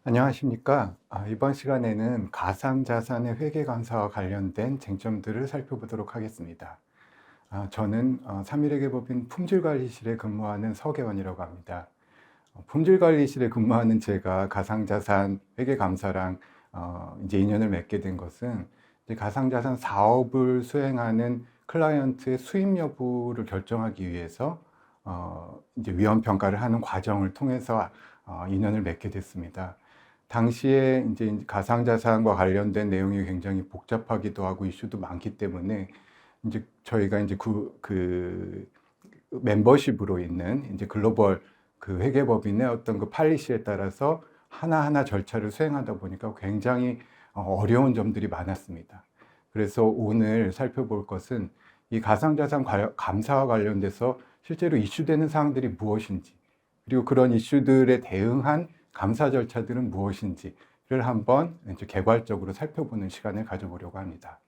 안녕하십니까? 이번 시간에는 가상자산의 회계감사와 관련된 쟁점들을 살펴보도록 하겠습니다. 저는 3일회계법인 품질관리실에 근무하는 서계원이라고 합니다. 품질관리실에 근무하는 제가 가상자산 회계감사랑 이제 인연을 맺게 된 것은 이제 가상자산 사업을 수행하는 클라이언트의 수입 여부를 결정하기 위해서 이제 위험 평가를 하는 과정을 통해서 인연을 맺게 됐습니다. 당시에 이제 가상자산과 관련된 내용이 굉장히 복잡하기도 하고 이슈도 많기 때문에 이제 저희가 이제 그 멤버십으로 있는 이제 글로벌 그 회계법인의 어떤 그 팔리시에 따라서 하나하나 절차를 수행하다 보니까 굉장히 어려운 점들이 많았습니다. 그래서 오늘 살펴볼 것은 이 가상자산 감사와 관련돼서 실제로 이슈되는 사항들이 무엇인지, 그리고 그런 이슈들에 대응한 감사 절차들은 무엇인지를 한번 이제 개괄적으로 살펴보는 시간을 가져보려고 합니다.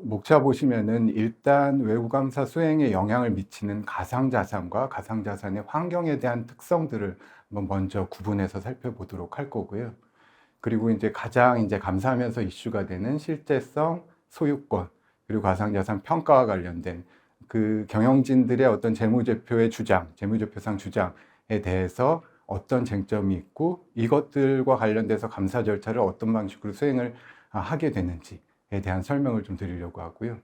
목차 보시면은 일단 외부감사 수행에 영향을 미치는 가상자산과 가상자산의 환경에 대한 특성들을 먼저 구분해서 살펴보도록 할 거고요. 그리고 이제 가장 이제 감사하면서 이슈가 되는 실제성, 소유권, 그리고 가상자산 평가와 관련된 그 경영진들의 어떤 재무제표의 주장, 재무제표상 주장에 대해서 어떤 쟁점이 있고 이것들과 관련돼서 감사 절차를 어떤 방식으로 수행을 하게 되는지에 대한 설명을 좀 드리려고 하고요.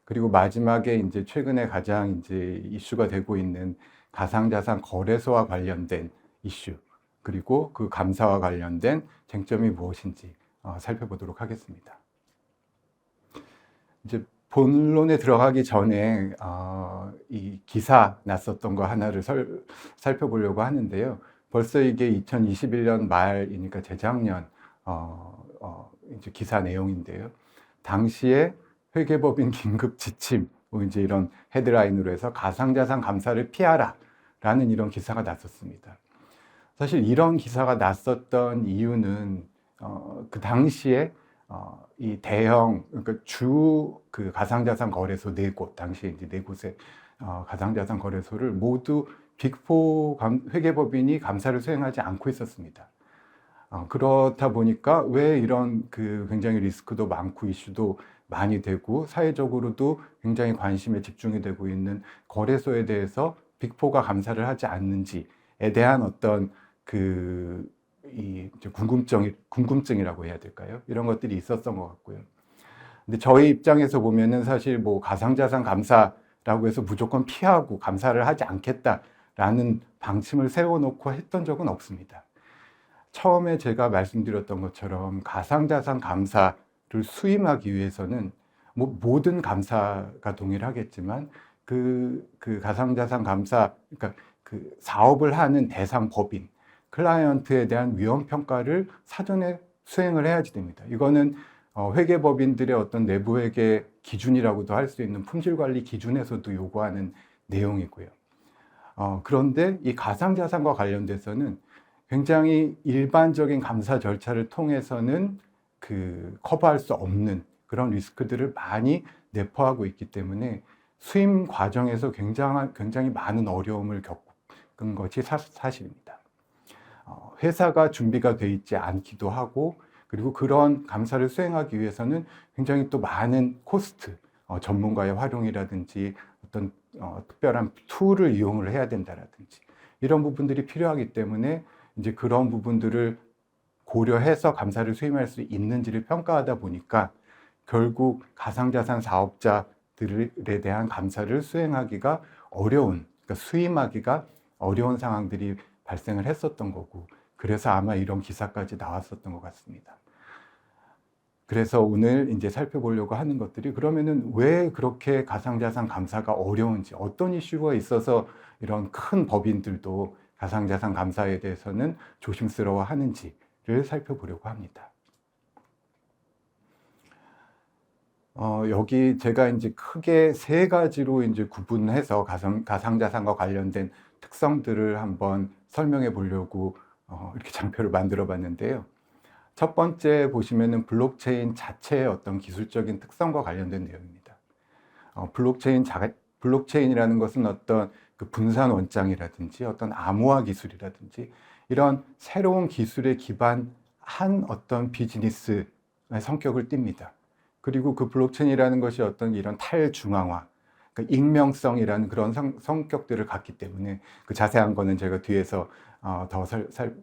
그리고 마지막에 이제 최근에 가장 이제 이슈가 되고 있는 가상자산 거래소와 관련된 이슈, 그리고 그 감사와 관련된 쟁점이 무엇인지 살펴보도록 하겠습니다. 이제 본론에 들어가기 전에 이 기사 났었던 거 하나를 살펴보려고 하는데요. 벌써 이게 2021년 말이니까 재작년 이제 기사 내용인데요. 당시에 회계법인 긴급 지침, 뭐 이제 이런 헤드라인으로 해서 가상자산 감사를 피하라 라는 이런 기사가 났었습니다. 사실 이런 기사가 났었던 이유는 그 당시에 이 대형, 그러니까 그 가상자산 거래소 네 곳, 당시에 이제 네 곳의 가상자산 거래소를 모두 빅4 회계법인이 감사를 수행하지 않고 있었습니다. 그렇다 보니까 왜 이런 그 굉장히 리스크도 많고 이슈도 많이 되고 사회적으로도 굉장히 관심에 집중이 되고 있는 거래소에 대해서 빅4가 감사를 하지 않는지에 대한 어떤 이 궁금증이라고 해야 될까요? 이런 것들이 있었던 것 같고요. 근데 저희 입장에서 보면은 사실 뭐 가상자산 감사라고 해서 무조건 피하고 감사를 하지 않겠다라는 방침을 세워놓고 했던 적은 없습니다. 처음에 제가 말씀드렸던 것처럼 가상자산 감사를 수임하기 위해서는 뭐 모든 감사가 동일하겠지만 그 가상자산 감사, 그러니까 그 사업을 하는 대상 법인, 클라이언트에 대한 위험 평가를 사전에 수행을 해야지 됩니다. 이거는 회계법인들의 어떤 내부 회계 기준이라고도 할 수 있는 품질관리 기준에서도 요구하는 내용이고요. 그런데 이 가상자산과 관련돼서는 굉장히 일반적인 감사 절차를 통해서는 커버할 수 없는 그런 리스크들을 많이 내포하고 있기 때문에 수임 과정에서 굉장히 많은 어려움을 겪은 것이 사실입니다. 회사가 준비가 돼 있지 않기도 하고, 그리고 그런 감사를 수행하기 위해서는 굉장히 또 많은 코스트, 전문가의 활용이라든지 어떤 특별한 툴을 이용을 해야 된다라든지 이런 부분들이 필요하기 때문에 이제 그런 부분들을 고려해서 감사를 수임할 수 있는지를 평가하다 보니까 결국 가상자산 사업자들에 대한 감사를 수행하기가 어려운, 그러니까 수임하기가 어려운 상황들이 발생을 했었던 거고, 그래서 아마 이런 기사까지 나왔었던 것 같습니다. 그래서 오늘 이제 살펴보려고 하는 것들이, 그러면은 왜 그렇게 가상자산 감사가 어려운지, 어떤 이슈가 있어서 이런 큰 법인들도 가상자산 감사에 대해서는 조심스러워 하는지를 살펴보려고 합니다. 여기 제가 이제 크게 세 가지로 이제 구분해서 가상자산과 관련된 특성들을 한번 설명해 보려고 이렇게 장표를 만들어 봤는데요. 첫 번째 보시면은 블록체인 자체의 어떤 기술적인 특성과 관련된 내용입니다. 블록체인이라는 것은 어떤 그 분산 원장이라든지 어떤 암호화 기술이라든지 이런 새로운 기술에 기반한 어떤 비즈니스의 성격을 띱니다. 그리고 그 블록체인이라는 것이 어떤 이런 탈중앙화, 그러니까 익명성이라는 그런 성격들을 갖기 때문에 그 자세한 거는 제가 뒤에서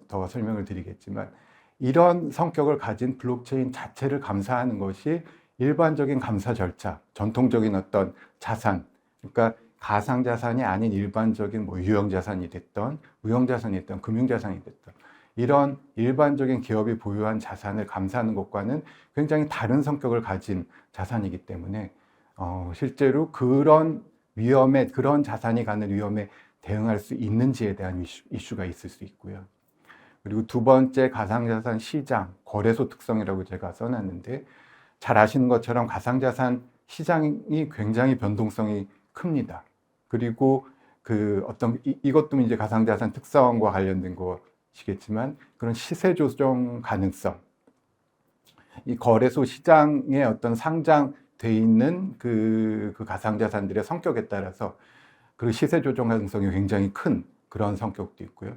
더 설명을 드리겠지만 이런 성격을 가진 블록체인 자체를 감사하는 것이 일반적인 감사 절차, 전통적인 어떤 자산, 그러니까 가상자산이 아닌 일반적인 뭐 유형자산이 됐던, 무형자산이 됐던, 금융자산이 됐던 이런 일반적인 기업이 보유한 자산을 감사하는 것과는 굉장히 다른 성격을 가진 자산이기 때문에 실제로 그런 위험에, 그런 자산이 갖는 위험에 대응할 수 있는지에 대한 이슈가 있을 수 있고요. 그리고 두 번째, 가상자산 시장, 거래소 특성이라고 제가 써놨는데 잘 아시는 것처럼 가상자산 시장이 굉장히 변동성이 큽니다. 그리고 그 어떤 이것도 이제 가상자산 특성과 관련된 것이겠지만 그런 시세 조정 가능성, 이 거래소 시장에 어떤 상장돼 있는 그 가상자산들의 성격에 따라서 그 시세 조정 가능성이 굉장히 큰 그런 성격도 있고요.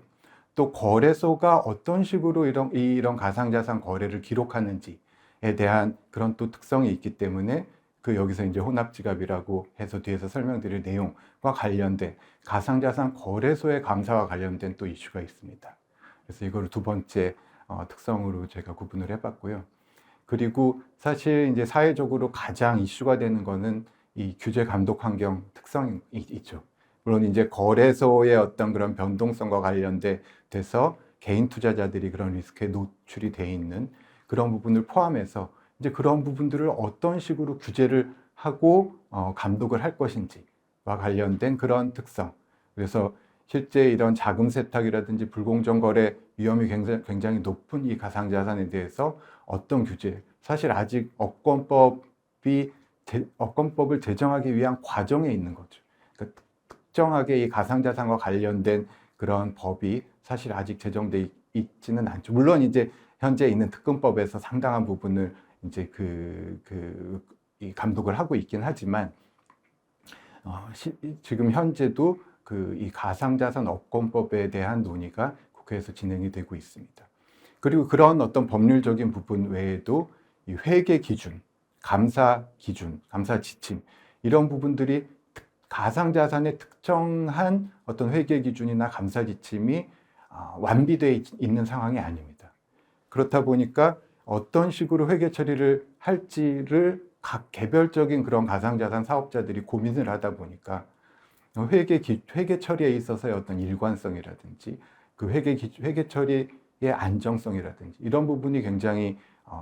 또 거래소가 어떤 식으로 이런 가상자산 거래를 기록하는지에 대한 그런 또 특성이 있기 때문에 그 여기서 이제 혼합지갑이라고 해서 뒤에서 설명드릴 내용과 관련된 가상자산 거래소의 감사와 관련된 또 이슈가 있습니다. 그래서 이거를 두 번째 특성으로 제가 구분을 해봤고요. 그리고 사실 이제 사회적으로 가장 이슈가 되는 거는 이 규제 감독 환경 특성이 있죠. 물론 이제 거래소의 어떤 그런 변동성과 관련돼서 개인 투자자들이 그런 리스크에 노출이 돼 있는 그런 부분을 포함해서 이제 그런 부분들을 어떤 식으로 규제를 하고 감독을 할 것인지와 관련된 그런 특성. 그래서 실제 이런 자금 세탁이라든지 불공정 거래 위험이 굉장히 높은 이 가상자산에 대해서 어떤 규제, 사실 아직 업권법을 제정하기 위한 과정에 있는 거죠. 그러니까 특정하게 이 가상자산과 관련된 그런 법이 사실 아직 제정돼 있지는 않죠. 물론 이제 현재 있는 특검법에서 상당한 부분을 이제 이 감독을 하고 있긴 하지만 지금 현재도 이 가상자산 업권법에 대한 논의가 국회에서 진행이 되고 있습니다. 그리고 그런 어떤 법률적인 부분 외에도 이 회계 기준, 감사 기준, 감사 지침 이런 부분들이 가상자산의 특정한 어떤 회계 기준이나 감사 지침이 완비되어 있는 상황이 아닙니다. 그렇다 보니까 어떤 식으로 회계 처리를 할지를 각 개별적인 그런 가상자산 사업자들이 고민을 하다 보니까 회계 처리에 있어서의 어떤 일관성이라든지 그 회계 처리의 안정성이라든지 이런 부분이 굉장히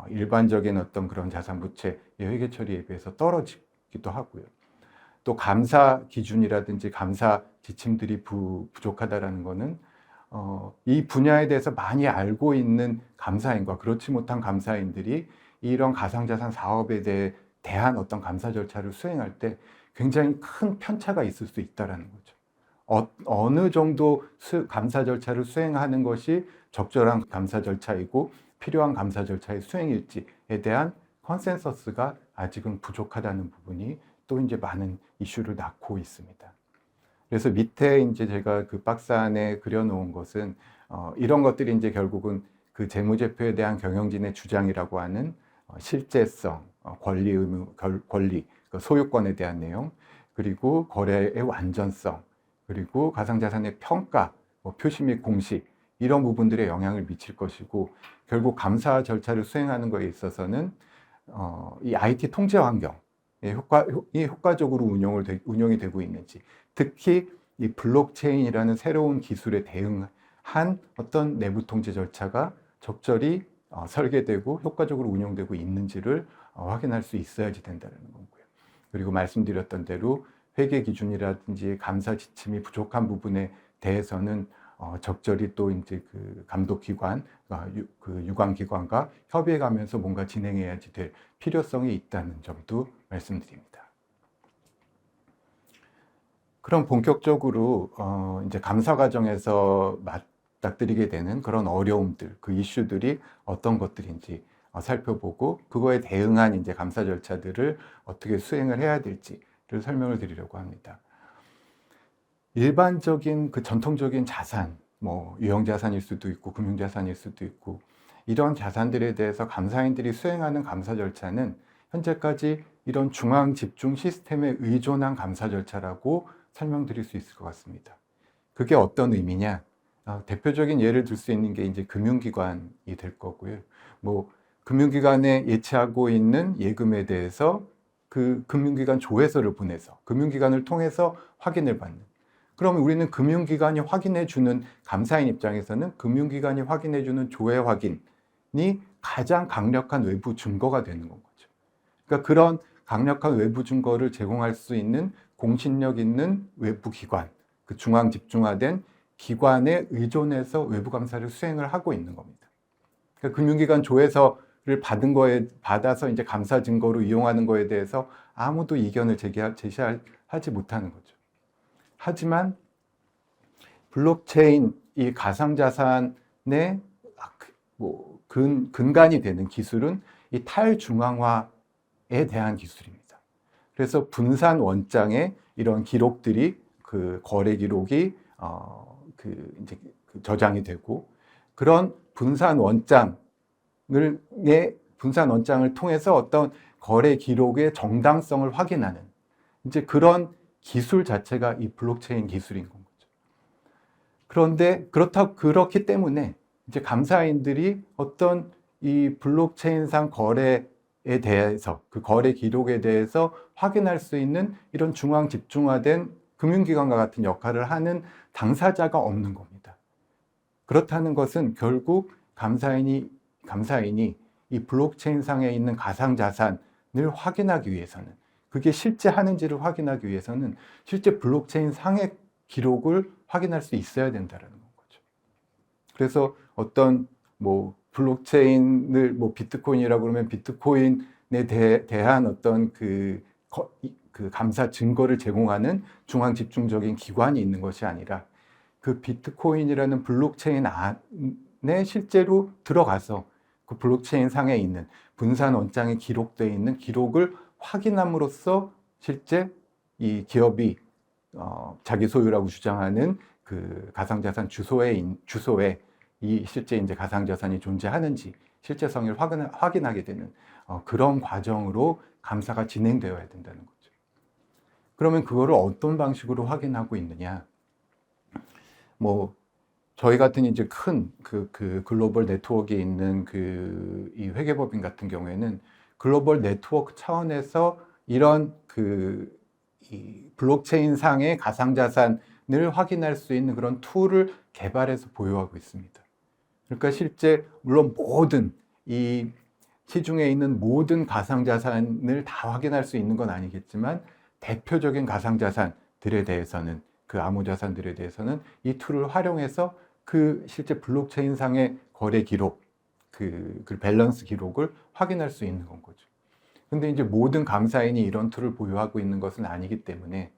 일반적인 어떤 그런 자산 부채의 회계 처리에 비해서 떨어지기도 하고요. 또 감사 기준이라든지 감사 지침들이 부족하다라는 것은 이 분야에 대해서 많이 알고 있는 감사인과 그렇지 못한 감사인들이 이런 가상자산 사업에 대한 어떤 감사 절차를 수행할 때 굉장히 큰 편차가 있을 수 있다는 거죠. 어느 정도 감사 절차를 수행하는 것이 적절한 감사 절차이고 필요한 감사 절차의 수행일지에 대한 컨센서스가 아직은 부족하다는 부분이 또 이제 많은 이슈를 낳고 있습니다. 그래서 밑에 이제 제가 그 박스 안에 그려놓은 것은 이런 것들이 이제 결국은 그 재무제표에 대한 경영진의 주장이라고 하는 실제성, 권리, 의무, 권리, 소유권에 대한 내용, 그리고 거래의 완전성, 그리고 가상자산의 평가, 표시 및 공시 이런 부분들에 영향을 미칠 것이고 결국 감사 절차를 수행하는 것에 있어서는 이 IT 통제 환경이 효과적으로 운영이 되고 있는지, 특히 이 블록체인이라는 새로운 기술에 대응한 어떤 내부 통제 절차가 적절히 설계되고 효과적으로 운영되고 있는지를 확인할 수 있어야지 된다는 거고요. 그리고 말씀드렸던 대로 회계 기준이라든지 감사 지침이 부족한 부분에 대해서는 적절히 또 이제 그 감독기관, 그 유관기관과 협의해가면서 뭔가 진행해야지 될 필요성이 있다는 점도 말씀드립니다. 그럼 본격적으로 이제 감사 과정에서 맞닥뜨리게 되는 그런 어려움들, 그 이슈들이 어떤 것들인지 살펴보고 그거에 대응한 이제 감사 절차들을 어떻게 수행을 해야 될지를 설명을 드리려고 합니다. 일반적인 그 전통적인 자산, 뭐 유형자산일 수도 있고 금융자산일 수도 있고 이런 자산들에 대해서 감사인들이 수행하는 감사 절차는 현재까지 이런 중앙 집중 시스템에 의존한 감사 절차라고 설명드릴 수 있을 것 같습니다. 그게 어떤 의미냐? 대표적인 예를 들 수 있는 게 이제 금융기관이 될 거고요. 뭐 금융기관에 예치하고 있는 예금에 대해서 그 금융기관 조회서를 보내서 금융기관을 통해서 확인을 받는. 그러면 우리는 금융기관이 확인해 주는 감사인 입장에서는 금융기관이 확인해 주는 조회 확인이 가장 강력한 외부 증거가 되는 거죠. 그러니까 그런 강력한 외부 증거를 제공할 수 있는 공신력 있는 외부 기관, 그 중앙 집중화된 기관에 의존해서 외부 감사를 수행을 하고 있는 겁니다. 그러니까 금융기관 조회서를 받아서 이제 감사 증거로 이용하는 거에 대해서 아무도 이견을 제시하지 못하는 거죠. 하지만 블록체인 이 가상자산의 근간이 되는 기술은 이 탈중앙화에 대한 기술입니다. 그래서 분산 원장에 이런 기록들이 그 거래 기록이 이제 저장이 되고 그런 분산 원장을 통해서 어떤 거래 기록의 정당성을 확인하는 이제 그런 기술 자체가 이 블록체인 기술인 거죠. 그런데 그렇기 때문에 이제 감사인들이 어떤 이 블록체인상 거래에 대해서 그 거래 기록에 대해서 확인할 수 있는 이런 중앙 집중화된 금융기관과 같은 역할을 하는 당사자가 없는 겁니다. 그렇다는 것은 결국 감사인이 이 블록체인상에 있는 가상자산을 확인하기 위해서는 그게 실제 하는지를 확인하기 위해서는 실제 블록체인 상의 기록을 확인할 수 있어야 된다는 거죠. 그래서 어떤 뭐 블록체인을 뭐 비트코인이라고 그러면 비트코인에 대한 어떤 그 감사 증거를 제공하는 중앙 집중적인 기관이 있는 것이 아니라 그 비트코인이라는 블록체인 안에 실제로 들어가서 그 블록체인 상에 있는 분산 원장에 기록되어 있는 기록을 확인함으로써 실제 이 기업이 자기 소유라고 주장하는 그 가상자산 주소에 이 실제 이제 가상자산이 존재하는지 실제성을 확인하게 되는 그런 과정으로 감사가 진행되어야 된다는 거죠. 그러면 그거를 어떤 방식으로 확인하고 있느냐? 뭐 저희 같은 이제 큰 그 글로벌 네트워크에 있는 이 회계법인 같은 경우에는 글로벌 네트워크 차원에서 이런 이 블록체인 상의 가상자산을 확인할 수 있는 그런 툴을 개발해서 보유하고 있습니다. 그러니까 실제 물론 모든 이 시중에 있는 모든 가상자산을 다 확인할 수 있는 건 아니겠지만 대표적인 가상자산들에 대해서는 그 암호자산들에 대해서는 이 툴을 활용해서 그 실제 블록체인 상의 거래 기록, 그 밸런스 기록을 확인할 수 있는 건 거죠. 근데 이제 모든 감사인이 이런 툴을 보유하고 있는 것은 아니기 때문에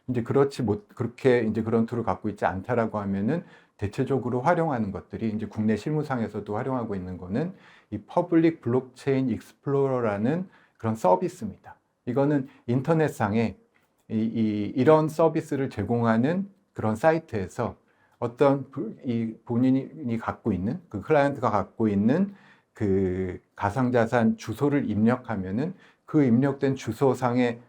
이제 그렇게 이제 그런 툴을 갖고 있지 않다라고 하면은 대체적으로 활용하는 것들이 이제 국내 실무상에서도 활용하고 있는 거는 이 퍼블릭 블록체인 익스플로러라는 그런 서비스입니다. 이거는 인터넷상에 이런 서비스를 제공하는 그런 사이트에서 어떤 이 본인이 갖고 있는 그 클라이언트가 갖고 있는 그 가상자산 주소를 입력하면은 그 입력된 주소상에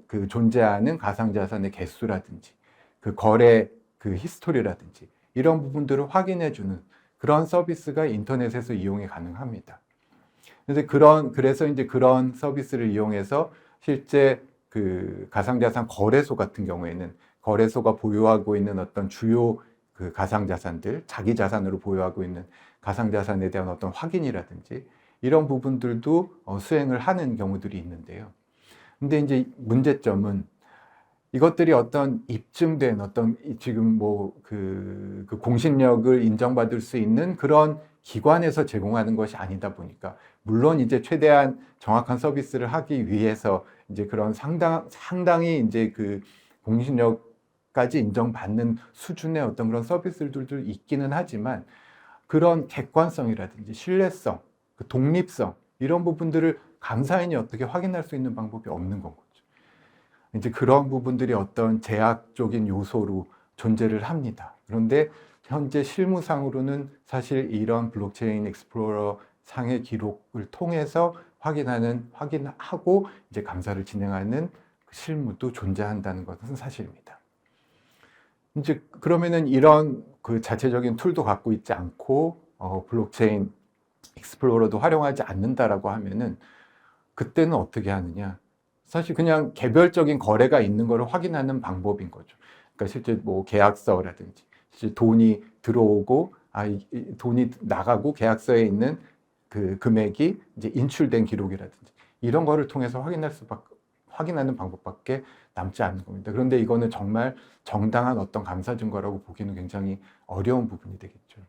그 존재하는 가상자산의 개수라든지 그 거래 그 히스토리라든지 이런 부분들을 확인해 주는 그런 서비스가 인터넷에서 이용이 가능합니다. 그래서 이제 그런 서비스를 이용해서 실제 그 가상자산 거래소 같은 경우에는 거래소가 보유하고 있는 어떤 주요 그 가상자산들, 자기 자산으로 보유하고 있는 가상자산에 대한 어떤 확인이라든지 이런 부분들도 수행을 하는 경우들이 있는데요. 근데 이제 문제점은 이것들이 어떤 입증된 어떤 지금 그 공신력을 인정받을 수 있는 그런 기관에서 제공하는 것이 아니다 보니까 물론 이제 최대한 정확한 서비스를 하기 위해서 이제 그런 상당히 이제 그 공신력까지 인정받는 수준의 어떤 그런 서비스들도 있기는 하지만 그런 객관성이라든지 신뢰성, 그 독립성 이런 부분들을 감사인이 어떻게 확인할 수 있는 방법이 없는 건 거죠. 이제 그런 부분들이 어떤 제약적인 요소로 존재를 합니다. 그런데 현재 실무상으로는 사실 이런 블록체인 익스플로러 상의 기록을 통해서 확인하고 이제 감사를 진행하는 실무도 존재한다는 것은 사실입니다. 이제 그러면은 이런 그 자체적인 툴도 갖고 있지 않고 블록체인 익스플로러도 활용하지 않는다라고 하면은 그때는 어떻게 하느냐? 사실 그냥 개별적인 거래가 있는 것을 확인하는 방법인 거죠. 그러니까 실제 뭐 계약서라든지 실제 돈이 들어오고 돈이 나가고 계약서에 있는 그 금액이 이제 인출된 기록이라든지 이런 거를 통해서 확인하는 방법밖에 남지 않는 겁니다. 그런데 이거는 정말 정당한 어떤 감사 증거라고 보기는 굉장히 어려운 부분이 되겠죠.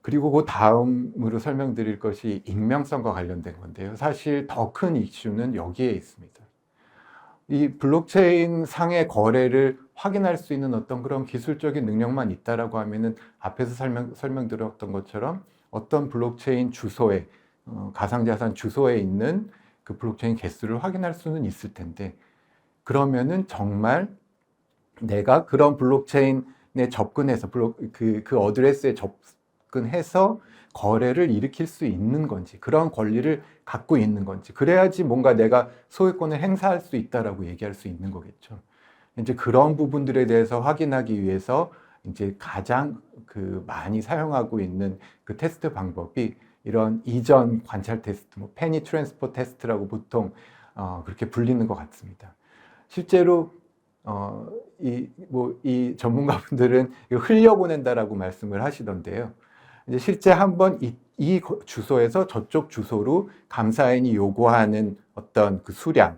그리고 그 다음으로 설명드릴 것이 익명성과 관련된 건데요. 사실 더 큰 이슈는 여기에 있습니다. 이 블록체인 상의 거래를 확인할 수 있는 어떤 그런 기술적인 능력만 있다라고 하면은 앞에서 설명드렸던 것처럼 어떤 블록체인 주소에 가상자산 주소에 있는 그 블록체인 개수를 확인할 수는 있을 텐데, 그러면은 정말 내가 그런 블록체인에 접근해서 그 어드레스에 접근해서 거래를 일으킬 수 있는 건지, 그런 권리를 갖고 있는 건지, 그래야지 뭔가 내가 소유권을 행사할 수 있다라고 얘기할 수 있는 거겠죠. 이제 그런 부분들에 대해서 확인하기 위해서 이제 가장 그 많이 사용하고 있는 그 테스트 방법이 이런 이전 관찰 테스트, 뭐 페니 트랜스퍼 테스트라고 보통 그렇게 불리는 것 같습니다. 실제로 이 전문가분들은 이거 흘려보낸다라고 말씀을 하시던데요. 이제 실제 한번 이 주소에서 저쪽 주소로 감사인이 요구하는 어떤 그 수량,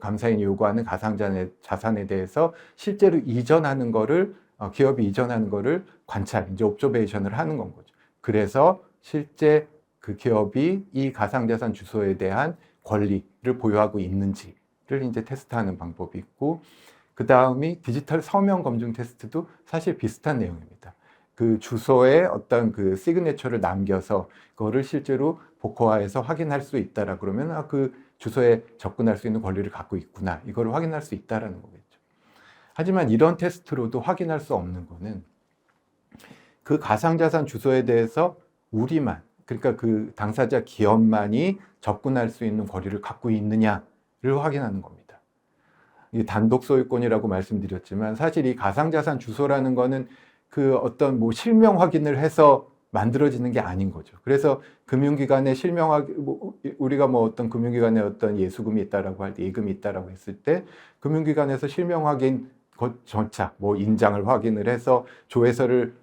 감사인이 요구하는 가상자산에 대해서 실제로 이전하는 거를 기업이 이전하는 거를 관찰, 이제 옵저베이션을 하는 건 거죠. 그래서 실제 그 기업이 이 가상자산 주소에 대한 권리를 보유하고 있는지를 이제 테스트하는 방법이 있고, 그 다음이 디지털 서명 검증 테스트도 사실 비슷한 내용입니다. 그 주소에 어떤 그 시그네처를 남겨서 그거를 실제로 복호화해서 확인할 수 있다라 그러면 그 주소에 접근할 수 있는 권리를 갖고 있구나, 이거를 확인할 수 있다라는 거겠죠. 하지만 이런 테스트로도 확인할 수 없는 거는 그 가상자산 주소에 대해서 우리만, 그러니까 그 당사자 기업만이 접근할 수 있는 권리를 갖고 있느냐를 확인하는 겁니다. 이 단독 소유권이라고 말씀드렸지만 사실 이 가상자산 주소라는 거는 그 어떤 뭐 실명 확인을 해서 만들어지는 게 아닌 거죠. 그래서 금융기관에 우리가 뭐 어떤 금융기관에 어떤 예수금이 있다라고 할 때, 예금이 있다라고 했을 때 금융기관에서 실명 확인 절차, 뭐 인장을 확인을 해서 조회서를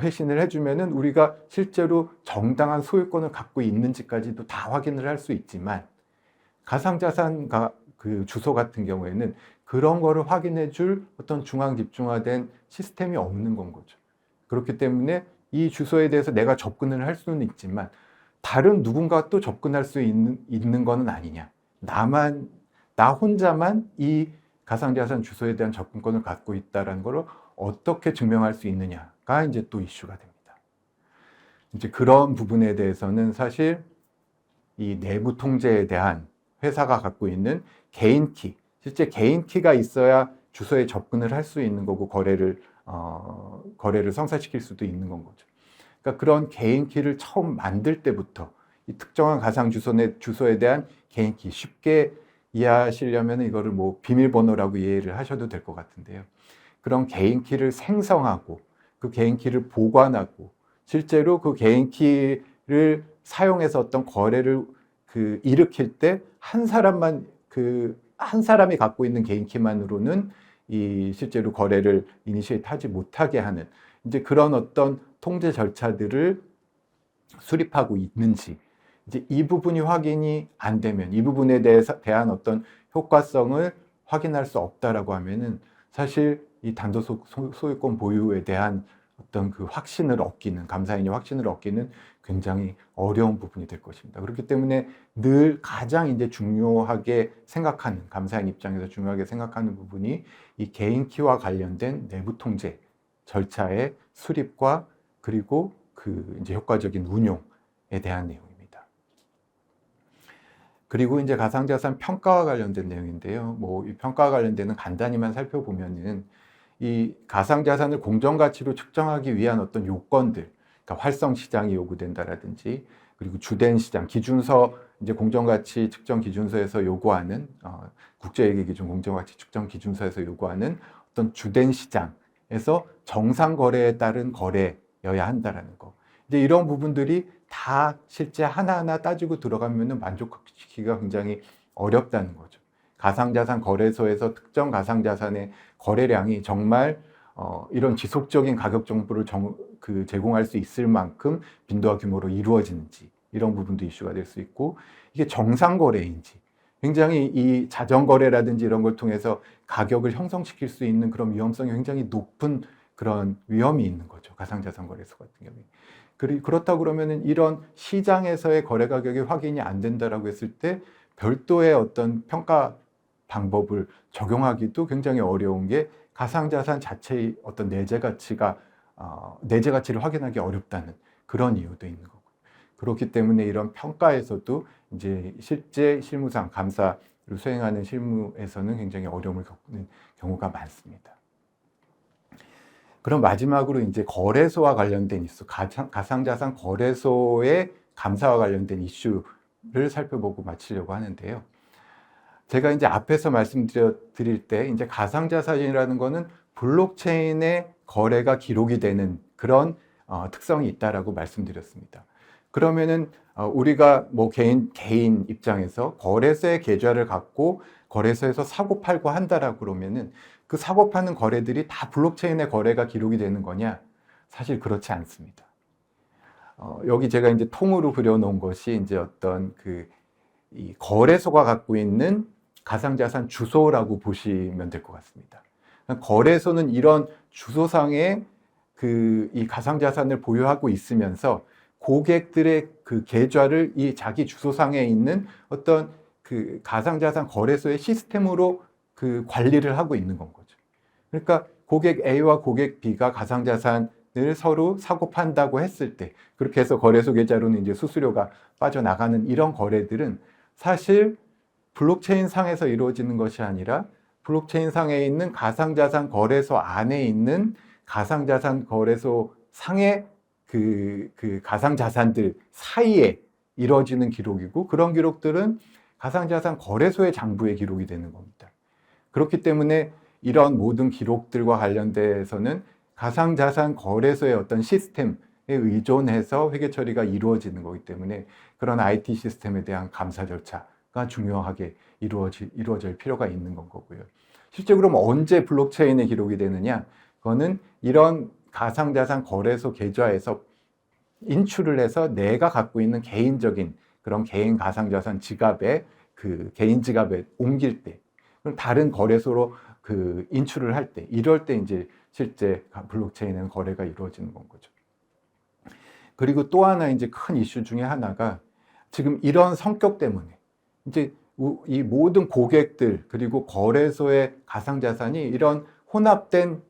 회신을 해주면은 우리가 실제로 정당한 소유권을 갖고 있는지까지도 다 확인을 할 수 있지만, 가상자산 그 주소 같은 경우에는 그런 거를 확인해 줄 어떤 중앙 집중화된 시스템이 없는 건 거죠. 그렇기 때문에 이 주소에 대해서 내가 접근을 할 수는 있지만 다른 누군가 또 접근할 수 있는 거는 아니냐. 나 혼자만 이 가상자산 주소에 대한 접근권을 갖고 있다는 걸 어떻게 증명할 수 있느냐가 이제 또 이슈가 됩니다. 이제 그런 부분에 대해서는 사실 이 내부 통제에 대한 회사가 갖고 있는 개인 키, 실제 개인 키가 있어야 주소에 접근을 할 수 있는 거고 거래를 성사시킬 수도 있는 건 거죠. 그러니까 그런 개인 키를 처음 만들 때부터 이 특정한 가상 주소에 대한 개인 키, 쉽게 이해하시려면 이거를 뭐 비밀번호라고 이해를 하셔도 될 것 같은데요. 그런 개인 키를 생성하고 그 개인 키를 보관하고 실제로 그 개인 키를 사용해서 어떤 거래를 일으킬 때 한 사람이 갖고 있는 개인 키만으로는 이 실제로 거래를 이니시에이트 하지 못하게 하는 이제 그런 어떤 통제 절차들을 수립하고 있는지, 이제 이 부분이 확인이 안 되면 이 부분에 대한 어떤 효과성을 확인할 수 없다라고 하면은 사실 이 단독 소유권 보유에 대한 어떤 그 감사인이 확신을 얻기는 굉장히 어려운 부분이 될 것입니다. 그렇기 때문에 늘 가장 이제 중요하게 생각하는, 감사인 입장에서 중요하게 생각하는 부분이 이 개인 키와 관련된 내부 통제 절차의 수립과 그리고 그 이제 효과적인 운용에 대한 내용입니다. 그리고 이제 가상자산 평가와 관련된 내용인데요. 뭐 이 평가와 관련되는 간단히만 살펴보면은 이 가상자산을 공정가치로 측정하기 위한 어떤 요건들, 그러니까 활성 시장이 요구된다라든지, 그리고 주된 시장 기준서, 이제 공정가치 측정 기준서에서 요구하는 국제회계 기준 공정가치 측정 기준서에서 요구하는 어떤 주된 시장에서 정상 거래에 따른 거래여야 한다라는 거. 이제 이런 부분들이 다 실제 하나하나 따지고 들어가면은 만족시키기가 굉장히 어렵다는 거죠. 가상자산 거래소에서 특정 가상자산의 거래량이 정말 이런 지속적인 가격 정보를 제공할 수 있을 만큼 빈도와 규모로 이루어지는지, 이런 부분도 이슈가 될 수 있고, 이게 정상 거래인지, 굉장히 이 자전거래라든지 이런 걸 통해서 가격을 형성시킬 수 있는 그런 위험성이 굉장히 높은 그런 위험이 있는 거죠. 가상자산 거래소 같은 경우에. 그렇다고 그러면은 이런 시장에서의 거래 가격이 확인이 안 된다라고 했을 때 별도의 어떤 평가 방법을 적용하기도 굉장히 어려운 게 가상자산 자체의 어떤 내재 가치를 확인하기 어렵다는 그런 이유도 있는 거고. 그렇기 때문에 이런 평가에서도 이제 실제 실무상 감사를 수행하는 실무에서는 굉장히 어려움을 겪는 경우가 많습니다. 그럼 마지막으로 이제 거래소와 관련된 이슈, 가상자산 거래소의 감사와 관련된 이슈를 살펴보고 마치려고 하는데요. 제가 이제 앞에서 말씀드릴 때 이제 가상자산이라는 거는 블록체인의 거래가 기록이 되는 그런 특성이 있다라고 말씀드렸습니다. 그러면은 우리가 뭐 개인 입장에서 거래소의 계좌를 갖고 거래소에서 사고 팔고 한다라고 그러면은 그 사고 파는 거래들이 다 블록체인의 거래가 기록이 되는 거냐? 사실 그렇지 않습니다. 여기 제가 이제 통으로 그려놓은 것이 이제 어떤 이 거래소가 갖고 있는 가상자산 주소라고 보시면 될 것 같습니다. 거래소는 이런 주소상에 이 가상자산을 보유하고 있으면서 고객들의 그 계좌를 이 자기 주소상에 있는 어떤 그 가상자산 거래소의 시스템으로 관리를 하고 있는 건 거죠. 그러니까 고객 A와 고객 B가 가상자산을 서로 사고 판다고 했을 때, 그렇게 해서 거래소 계좌로는 이제 수수료가 빠져나가는 이런 거래들은 사실 블록체인 상에서 이루어지는 것이 아니라 블록체인 상에 있는 가상자산 거래소 안에 있는 가상자산 거래소 상의 그 가상자산들 사이에 이루어지는 기록이고, 그런 기록들은 가상자산 거래소의 장부에 기록이 되는 겁니다. 그렇기 때문에 이런 모든 기록들과 관련돼서는 가상자산 거래소의 어떤 시스템에 의존해서 회계 처리가 이루어지는 거기 때문에 그런 IT 시스템에 대한 감사 절차가 중요하게 이루어질 필요가 있는 건 거고요. 실제 그럼 언제 블록체인에 기록이 되느냐? 그거는 이런 가상자산 거래소 계좌에서 인출을 해서 내가 갖고 있는 개인적인 그런 개인 가상자산 지갑에 개인 지갑에 옮길 때, 다른 거래소로 인출을 할 때, 이럴 때 이제 실제 블록체인은 거래가 이루어지는 건 거죠. 그리고 또 하나 이제 큰 이슈 중에 하나가 지금 이런 성격 때문에 이제 이 모든 고객들 그리고 거래소의 가상자산이 이런 혼합된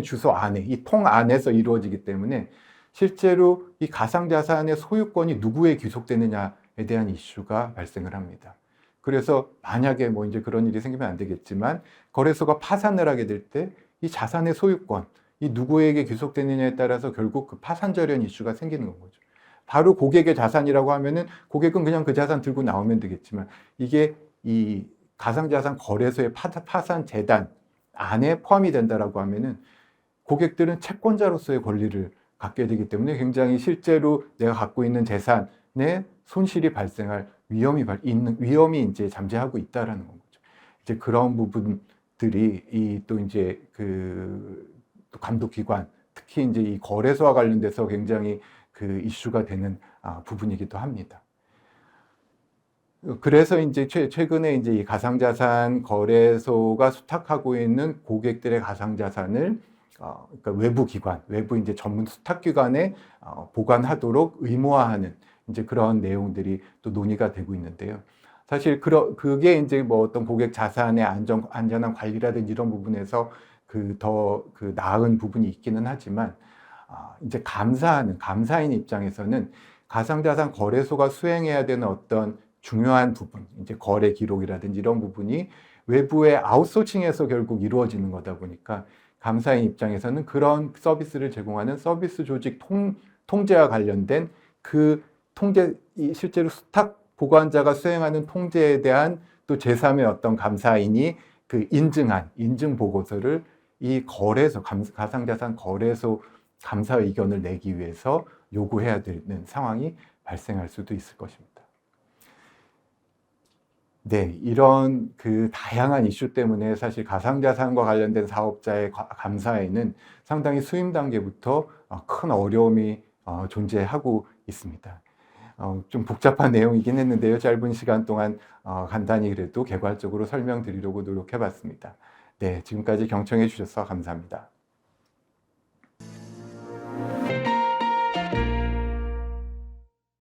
주소 안에, 이 통 안에서 이루어지기 때문에 실제로 이 가상자산의 소유권이 누구에 귀속되느냐에 대한 이슈가 발생을 합니다. 그래서 만약에 뭐 이제 그런 일이 생기면 안 되겠지만 거래소가 파산을 하게 될 때 이 자산의 소유권, 이 누구에게 귀속되느냐에 따라서 결국 그 파산절연 이슈가 생기는 거죠. 바로 고객의 자산이라고 하면은 고객은 그냥 그 자산 들고 나오면 되겠지만, 이게 이 가상자산 거래소의 파산 재단 안에 포함이 된다라고 하면은 고객들은 채권자로서의 권리를 갖게 되기 때문에 굉장히 실제로 내가 갖고 있는 재산에 손실이 발생할 위험이 이제 잠재하고 있다라는 거죠. 이제 그런 부분들이 또 이제 또 감독기관, 특히 이제 이 거래소와 관련돼서 굉장히 이슈가 되는 부분이기도 합니다. 그래서 이제 최근에 이제 이 가상자산 거래소가 수탁하고 있는 고객들의 가상자산을 그러니까 외부 이제 전문 수탁기관에 보관하도록 의무화하는 이제 그런 내용들이 또 논의가 되고 있는데요. 사실 그게 이제 뭐 어떤 고객 자산의 안전한 관리라든지 이런 부분에서 더 나은 부분이 있기는 하지만, 이제 감사인 입장에서는 가상자산 거래소가 수행해야 되는 어떤 중요한 부분, 이제 거래 기록이라든지 이런 부분이 외부의 아웃소싱에서 결국 이루어지는 거다 보니까 감사인 입장에서는 그런 서비스를 제공하는 서비스 조직 통제와 관련된 그 통제, 실제로 수탁 보관자가 수행하는 통제에 대한 또 제3의 어떤 감사인이 그 인증 보고서를 이 거래소, 가상자산 거래소 감사 의견을 내기 위해서 요구해야 되는 상황이 발생할 수도 있을 것입니다. 네, 이런 그 다양한 이슈 때문에 사실 가상자산과 관련된 사업자의 감사에는 상당히 수임 단계부터 큰 어려움이 존재하고 있습니다. 좀 복잡한 내용이긴 했는데요. 짧은 시간 동안 간단히 그래도 개괄적으로 설명드리려고 노력해 봤습니다. 네, 지금까지 경청해 주셔서 감사합니다.